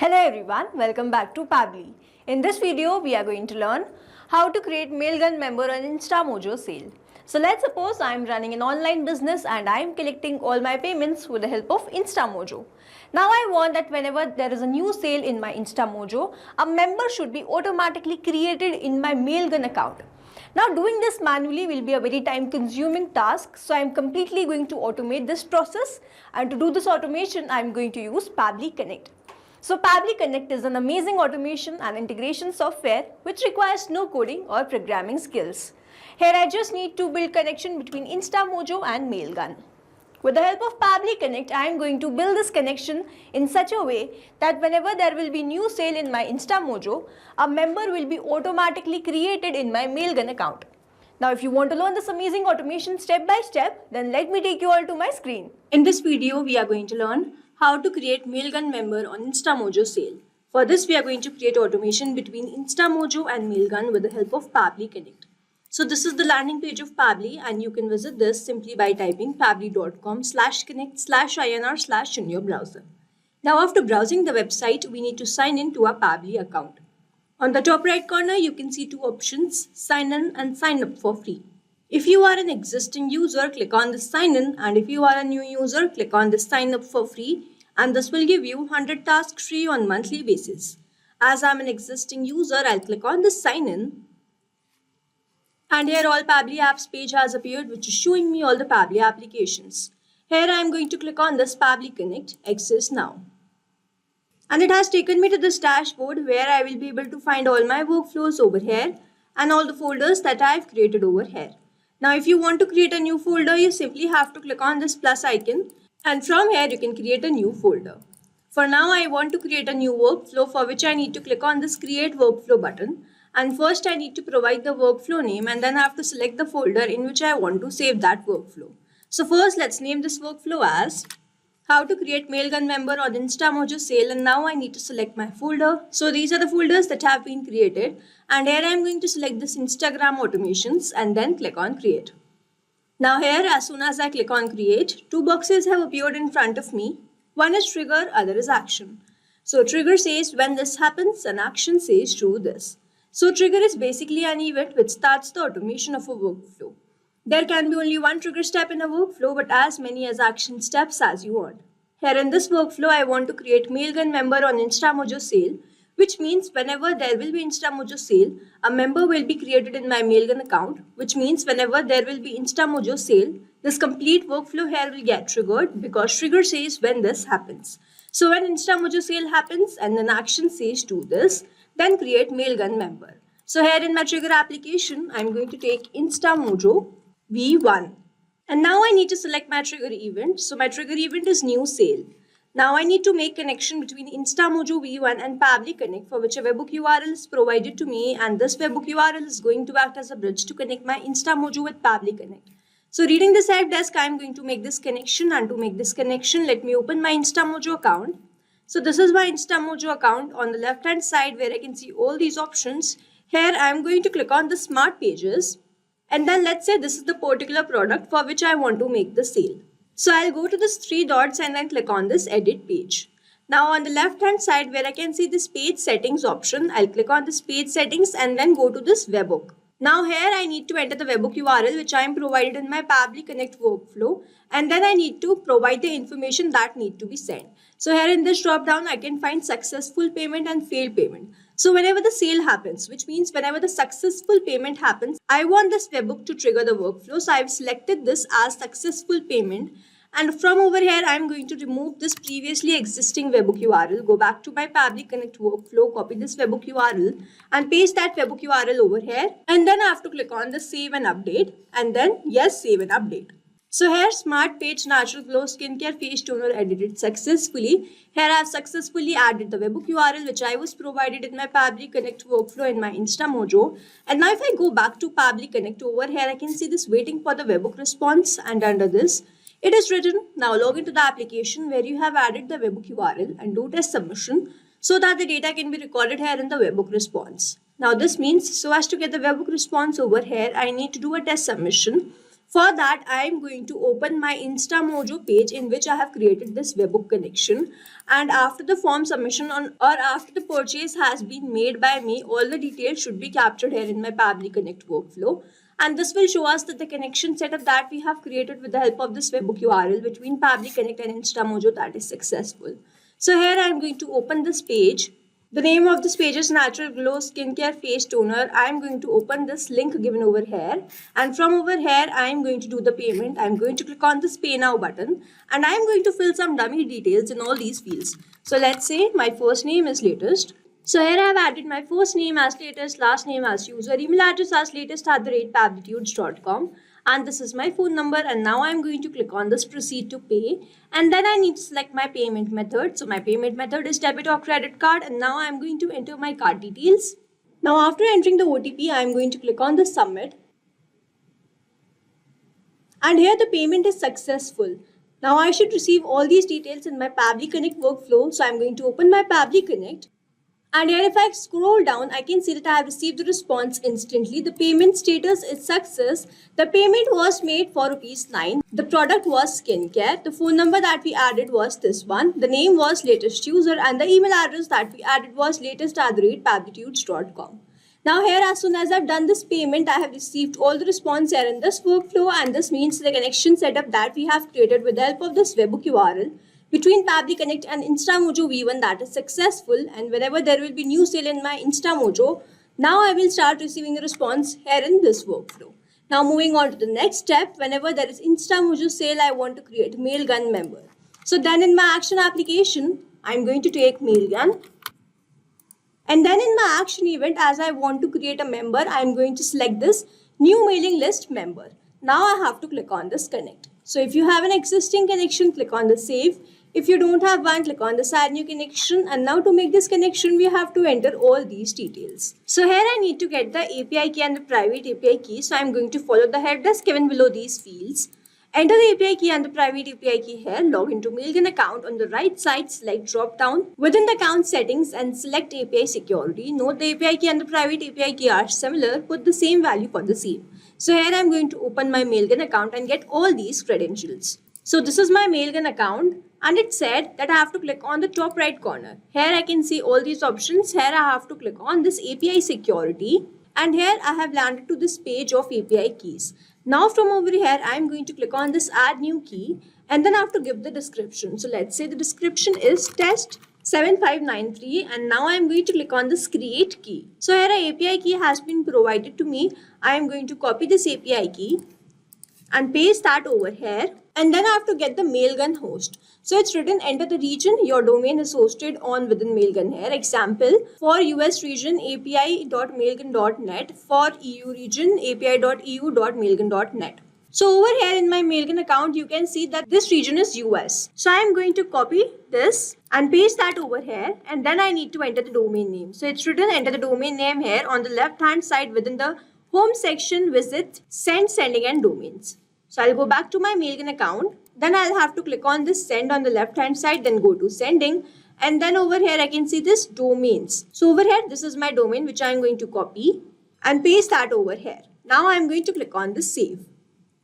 Hello everyone, welcome back to Pabbly. In this video, we are going to learn how to create Mailgun member on InstaMojo sale. So let's suppose I am running an online business and I am collecting all my payments with the help of InstaMojo. Now I want that whenever there is a new sale in my InstaMojo, a member should be automatically created in my Mailgun account. Now doing this manually will be a very time consuming task, so I am completely going to automate this process, and to do this automation I am going to use Pabbly Connect. So Pabbly Connect is an amazing automation and integration software which requires no coding or programming skills. Here I just need to build connection between InstaMojo and Mailgun. With the help of Pabbly Connect, I am going to build this connection in such a way that whenever there will be new sale in my InstaMojo, a member will be automatically created in my Mailgun account. Now if you want to learn this amazing automation step by step, then let me take you all to my screen. In this video, we are going to learn how to create Mailgun member on InstaMojo sale. For this, we are going to create automation between InstaMojo and Mailgun with the help of Pabbly Connect. So this is the landing page of Pabbly, and you can visit this simply by typing pabbly.com/connect/inr/ in your browser. Now after browsing the website, we need to sign in to our Pabbly account. On the top right corner, you can see two options, sign in and sign up for free. If you are an existing user, click on the sign in, and if you are a new user, click on the sign up for free, and this will give you 100 tasks free on monthly basis. As I'm an existing user, I'll click on the sign in, and here all Pabbly apps page has appeared, which is showing me all the Pabbly applications. Here I'm going to click on this Pabbly Connect Access Now. And it has taken me to this dashboard where I will be able to find all my workflows over here and all the folders that I've created over here. Now if you want to create a new folder, you simply have to click on this plus icon, and from here you can create a new folder. For now I want to create a new workflow, for which I need to click on this create workflow button, and first I need to provide the workflow name, and then I have to select the folder in which I want to save that workflow. So first let's name this workflow as how to create Mailgun member on InstaMojo sale, and now I need to select my folder. So these are the folders that have been created, and here I am going to select this Instagram automations and then click on create. Now here, as soon as I click on create, two boxes have appeared in front of me. One is trigger, other is action. So trigger says when this happens and action says do this. So trigger is basically an event which starts the automation of a workflow. There can be only one trigger step in a workflow, but as many as action steps as you want. Here in this workflow, I want to create Mailgun member on InstaMojo sale, which means whenever there will be InstaMojo sale, a member will be created in my Mailgun account, which means whenever there will be InstaMojo sale, this complete workflow here will get triggered, because trigger says when this happens. So when InstaMojo sale happens and an action says do this, then create Mailgun member. So here in my trigger application, I'm going to take InstaMojo V1. And now I need to select my trigger event. So my trigger event is new sale. Now I need to make connection between InstaMojo V1 and Pabbly Connect, for which a webhook URL is provided to me, and this webhook URL is going to act as a bridge to connect my InstaMojo with Pabbly Connect. So reading this help desk, I am going to make this connection, and to make this connection, let me open my InstaMojo account. So this is my InstaMojo account. On the left hand side where I can see all these options, here I am going to click on the smart pages, and then let's say this is the particular product for which I want to make the sale. So I'll go to this three dots and then click on this edit page. Now on the left hand side where I can see this page settings option, I'll click on this page settings and then go to this webhook. Now here I need to enter the webhook URL which I am provided in my Pabbly Connect workflow, and then I need to provide the information that need to be sent. So here in this drop down I can find successful payment and failed payment. So whenever the sale happens, which means whenever the successful payment happens, I want this webhook to trigger the workflow. So I've selected this as successful payment, and from over here I'm going to remove this previously existing webhook URL, go back to my Pabbly Connect workflow, copy this webhook URL and paste that webhook URL over here, and then I have to click on the save and update, and then yes, save and update. So here Smart Page Natural Glow Skincare Face Toner edited successfully. Here I have successfully added the webhook URL which I was provided in my Pabbly Connect workflow in my InstaMojo. And now if I go back to Pabbly Connect, over here I can see this waiting for the webhook response, and under this it is written now log into the application where you have added the webhook URL and do test submission so that the data can be recorded here in the webhook response. Now this means so as to get the webhook response over here, I need to do a test submission. For that, I am going to open my InstaMojo page in which I have created this webhook connection. And after the form submission or after the purchase has been made by me, all the details should be captured here in my Pabbly Connect workflow. And this will show us that the connection setup that we have created with the help of this webhook URL between Pabbly Connect and InstaMojo, that is successful. So here I am going to open this page. The name of this page is Natural Glow Skincare Face Toner. I am going to open this link given over here, and from over here I am going to do the payment. I am going to click on this Pay Now button, and I am going to fill some dummy details in all these fields. So let's say my first name is Latest. So here I have added my first name as Latest, last name as user, email address as latest@pabblitudes.com. And this is my phone number, and now I'm going to click on this proceed to pay, and then I need to select my payment method. So my payment method is debit or credit card, and now I'm going to enter my card details. Now after entering the OTP, I'm going to click on the submit, and here the payment is successful. Now I should receive all these details in my Pabbly Connect workflow. So I'm going to open my Pabbly Connect. And here if I scroll down, I can see that I have received the response instantly. The payment status is success. The payment was made for ₹9. The product was skincare. The phone number that we added was this one. The name was Latest User, and the email address that we added was latest@pabblitudes.com. Now here, as soon as I've done this payment, I have received all the response here in this workflow, and this means the connection setup that we have created with the help of this webhook URL between Pabbly Connect and InstaMojo V1, that is successful. And whenever there will be new sale in my InstaMojo, now I will start receiving the response here in this workflow. Now moving on to the next step, whenever there is InstaMojo sale, I want to create Mailgun member. So then in my action application, I'm going to take Mailgun. And then in my action event, as I want to create a member, I'm going to select this new mailing list member. Now I have to click on this connect. So if you have an existing connection, click on the save. If you don't have one, click on this add new connection. And now to make this connection, we have to enter all these details. So here I need to get the API key and the private API key. So I'm going to follow the help desk given below these fields. Enter the API key and the private API key here. Log into Mailgun account. On the right side, select drop down within the account settings and select API security. Note the API key and the private API key are similar. Put the same value for the same. So here I'm going to open my Mailgun account and get all these credentials. So this is my Mailgun account, and it said that I have to click on the top right corner. Here I can see all these options. Here I have to click on this API security, and here I have landed to this page of API keys. Now from over here, I am going to click on this add new key, and then I have to give the description. So let's say the description is test 7593, and now I am going to click on this create key. So here an API key has been provided to me. I am going to copy this API key and paste that over here, and then I have to get the Mailgun host. So it's written enter the region your domain is hosted on within Mailgun here. Example, for US region api.mailgun.net, for EU region api.eu.mailgun.net. So over here in my Mailgun account, you can see that this region is US. So I'm going to copy this and paste that over here, and then I need to enter the domain name. So it's written enter the domain name here on the left hand side within the home section, visit send, sending and domains. So I'll go back to my Mailgun account. Then I'll have to click on this send on the left hand side, then go to sending. And then over here I can see this domains. So over here, this is my domain which I'm going to copy and paste that over here. Now I'm going to click on the save.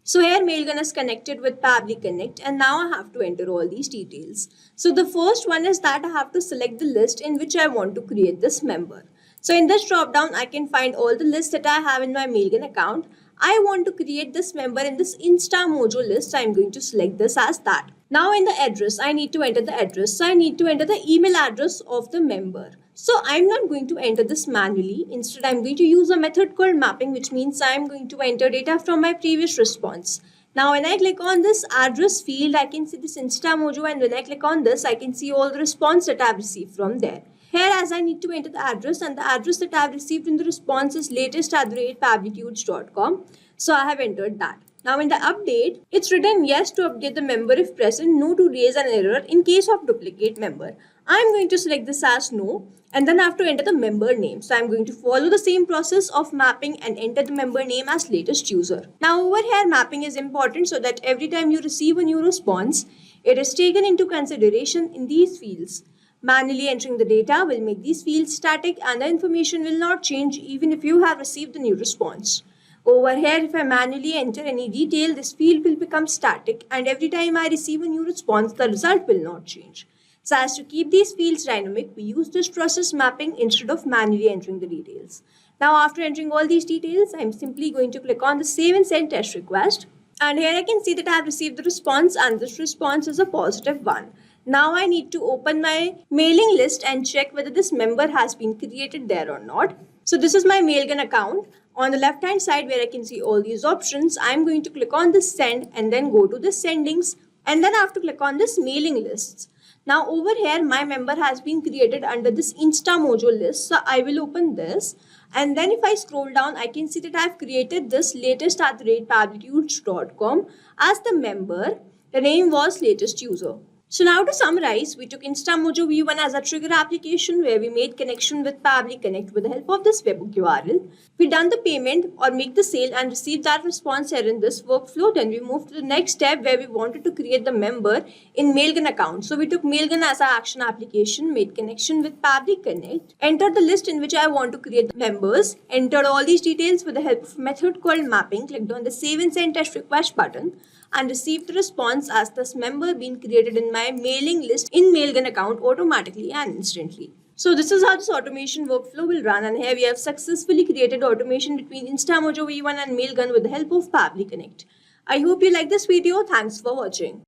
So here Mailgun is connected with Pabbly Connect, and now I have to enter all these details. So the first one is that I have to select the list in which I want to create this member. So in this drop down, I can find all the lists that I have in my Mailgun account. I want to create this member in this InstaMojo list. I'm going to select this as that. Now in the address, I need to enter the address. So I need to enter the email address of the member. So I'm not going to enter this manually. Instead, I'm going to use a method called mapping, which means I'm going to enter data from my previous response. Now when I click on this address field, I can see this InstaMojo, and when I click on this, I can see all the response that I've received from there. Here, as I need to enter the address, and the address that I have received in the response is latest@pabblitudes.com. So I have entered that. Now in the update, it's written yes to update the member if present, no to raise an error in case of duplicate member. I'm going to select this as no, and then I have to enter the member name. So I'm going to follow the same process of mapping and enter the member name as latest user. Now over here, mapping is important so that every time you receive a new response, it is taken into consideration in these fields. Manually entering the data will make these fields static, and the information will not change even if you have received the new response. Over here, if I manually enter any detail, this field will become static, and every time I receive a new response, the result will not change. So as to keep these fields dynamic, we use this process mapping instead of manually entering the details. Now after entering all these details, I'm simply going to click on the save and send test request. And here I can see that I have received the response, and this response is a positive one. Now I need to open my mailing list and check whether this member has been created there or not. So this is my Mailgun account. On the left hand side where I can see all these options, I'm going to click on this send and then go to the sendings, and then I have to click on this mailing lists. Now over here my member has been created under this InstaMojo list, so I will open this, and then if I scroll down I can see that I have created this latest@pablitudes.com as the member. The name was latest user. So now to summarize, we took InstaMojo V1 as a trigger application where we made connection with Pabbly Connect with the help of this webhook URL. We done the payment or make the sale and received that response here in this workflow. Then we moved to the next step where we wanted to create the member in Mailgun account. So we took Mailgun as our action application, made connection with Pabbly Connect, entered the list in which I want to create the members, entered all these details with the help of a method called mapping, clicked on the save and send test request button, and received the response as this member being created in my mailing list in Mailgun account automatically and instantly. So this is how this automation workflow will run, and here we have successfully created automation between InstaMojo V1 and Mailgun with the help of Pabbly Connect. I hope you like this video. Thanks for watching.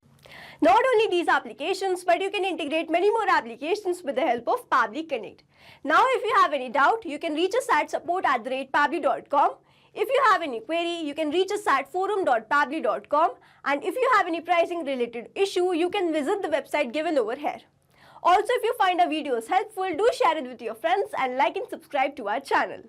Not only these applications, but you can integrate many more applications with the help of Pabbly Connect. Now if you have any doubt, you can reach us at support@pabbly.com. If you have any query, you can reach us at forum.pabbly.com, and if you have any pricing related issue, you can visit the website given over here. Also, if you find our videos helpful, do share it with your friends and like and subscribe to our channel.